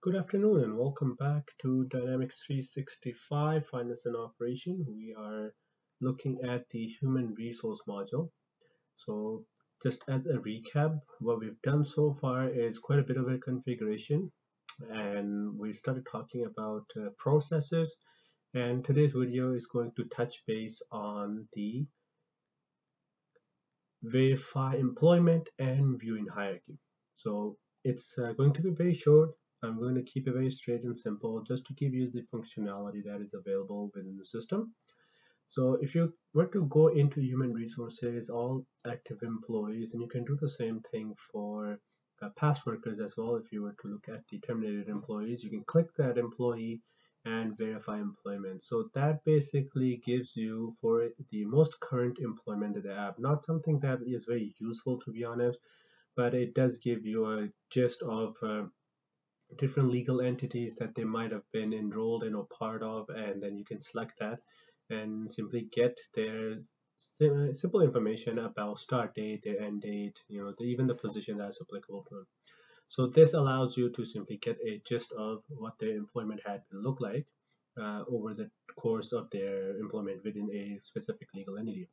Good afternoon and welcome back to Dynamics 365 Finance and Operation. We are looking at the human resource module. So just as a recap, what we've done so far is quite a bit of a configuration, and we started talking about processes, and today's video is going to touch base on the verify employment and viewing hierarchy. So it's going to be very short. I'm going to keep it very straight and simple just to give you the functionality that is available within the system. So if you were to go into human resources, all active employees, and you can do the same thing for past workers as well. If you were to look at the terminated employees, you can click that employee and verify employment. So that basically gives you for the most current employment that they have, not something that is very useful to be honest, but it does give you a gist of different legal entities that they might have been enrolled in or part of, and then you can select that and simply get their simple information about start date, their end date, even the position that's applicable to them. So this allows you to simply get a gist of what their employment had looked like over the course of their employment within a specific legal entity.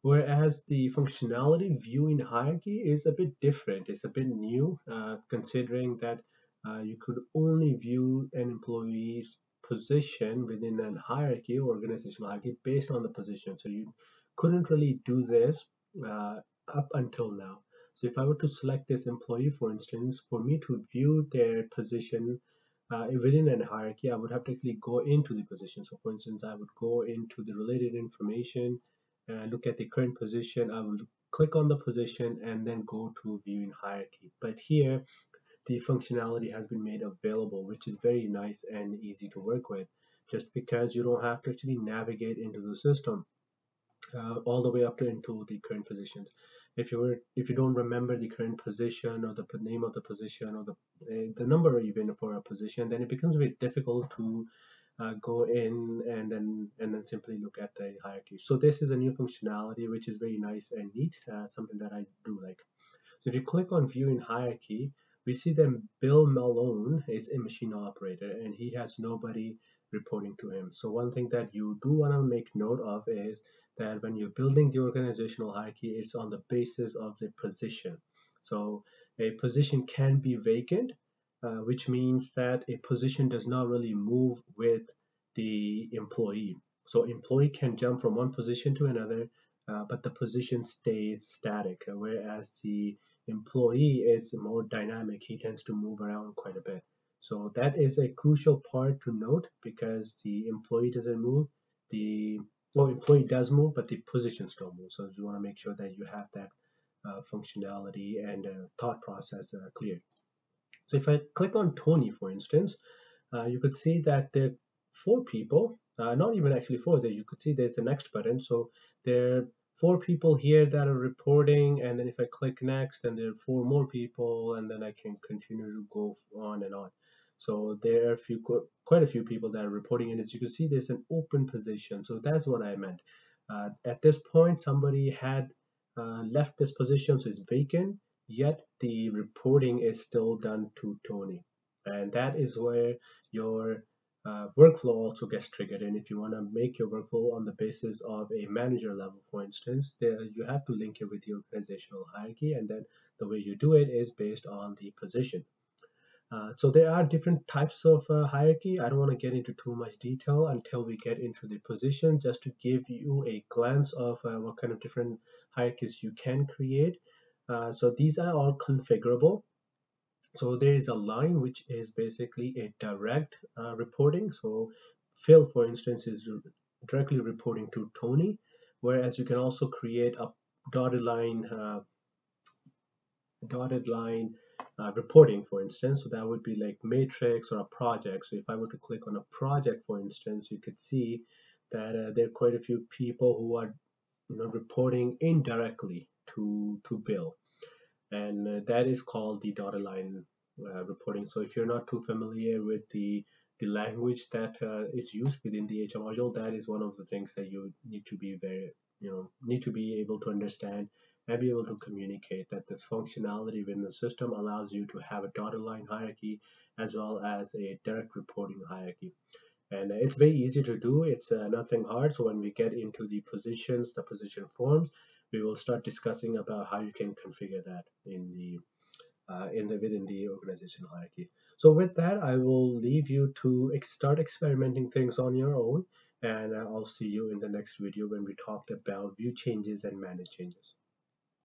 Whereas the functionality viewing hierarchy is a bit different. It's a bit new, considering that you could only view an employee's position within an hierarchy or organizational hierarchy based on the position. So you couldn't really do this uh, up until now. So if I were to select this employee, for instance, for me to view their position within an hierarchy, I would have to actually go into the position. So for instance, I would go into the related information, look at the current position. I will click on the position and then go to viewing hierarchy. But here, the functionality has been made available, which is very nice and easy to work with, just because you don't have to actually navigate into the system all the way up to into the current positions. If you don't remember the current position or the name of the position or the number even for a position, then it becomes very difficult to go in and then simply look at the hierarchy. So this is a new functionality which is very nice and neat, something that I do like. So if you click on viewing hierarchy, we see that Bill Malone is a machine operator and he has nobody reporting to him. So one thing that you do want to make note of is that when you're building the organizational hierarchy, it's on the basis of the position. So a position can be vacant, which means that a position does not really move with the employee. So employee can jump from one position to another, but the position stays static, whereas the employee is more dynamic. He tends to move around quite a bit. So that is a crucial part to note because the employee doesn't move. The employee does move, but the positions don't move. So you want to make sure that you have that functionality and thought process clear. So if I click on Tony, for instance, you could see that there are four people, not even actually four, there you could see there's the next button. So there are four people here that are reporting, and then if I click next, then there are four more people, and then I can continue to go on and on. So there are quite a few people that are reporting, and as you can see, there's an open position. So that's what I meant. At this point, somebody had left this position, so it's vacant, yet the reporting is still done to Tony. And that is where your workflow also gets triggered. And if you want to make your workflow on the basis of a manager level, for instance, there you have to link it with the organizational hierarchy. And then the way you do it is based on the position. So there are different types of hierarchy. I don't want to get into too much detail until we get into the position, just to give you a glance of what kind of different hierarchies you can create. So these are all configurable. So there is a line which is basically a direct reporting. So Phil, for instance, is directly reporting to Tony, whereas you can also create a dotted line dotted line reporting, for instance. So that would be like matrix or a project. So if I were to click on a project, for instance, you could see that there are quite a few people who are reporting indirectly to Bill, and that is called the dotted line reporting. So if you're not too familiar with the language that is used within the HR module, that is one of the things that you need to be very need to be able to understand and be able to communicate that this functionality within the system allows you to have a dotted line hierarchy as well as a direct reporting hierarchy. And it's very easy to do. It's nothing hard. So when we get into the positions, the position forms, we will start discussing about how you can configure that in the within the organization hierarchy. So with that, I will leave you to start experimenting things on your own, and I'll see you in the next video when we talk about view changes and manage changes.